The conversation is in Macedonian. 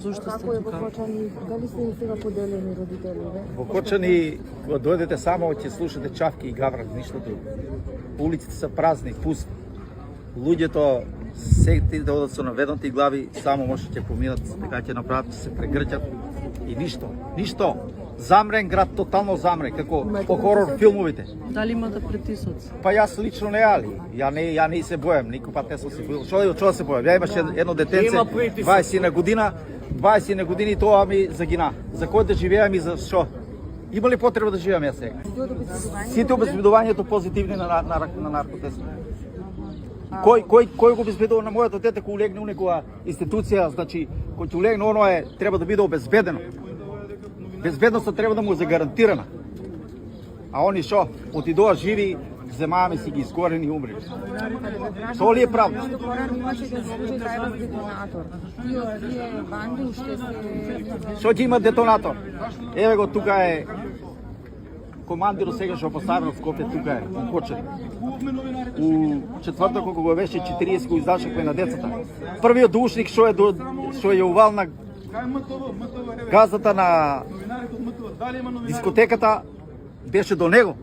Зошто сте Како е во тука? Кочани? Дали сте и сега поделени родителиве? Во Кочани, кога дојдете само, ќе слушате чавки и гаврак, ништо друго. Улиците се празни, пусти. Луѓето секти да одат со наведнати глави, само може ќе поминат, така ќе направат, ќе се прегрќат и ништо. Ништо. Замрен град, тотално замрен, како по хорор филмовите. Дали имате притисоци? Па јас лично не али. Ја не се бојам, никој пат не сум се бојал. Што се бојам? Ја имаше едно детенце, 20 на година, 20 на години тоа ми загина. За кој да живеам и за што? Има ли потреба да живеам јас сега? Сите обезбедувањето позитивни на наркотест. Кој го обезбедува на моето дете кога улегне у некоја институција, значи кој ќе улегне оно треба да биде обезбедено. Безбедноста треба да му е загарантирана. А они што? Отидоа живи, земаваме си ги изгорени и умрели. Тоа ли е правда? Што порано имаше да случај трајбал детонатор. Тие банди уште се... Што ќе има детонатор? Еве го тука е командирот сега што поставил в Скопје, тука е, у Кочани. У четврток кога го беше 40 го издашавме на децата. Првиот душник што е увал на газата на дискотеката беше до него.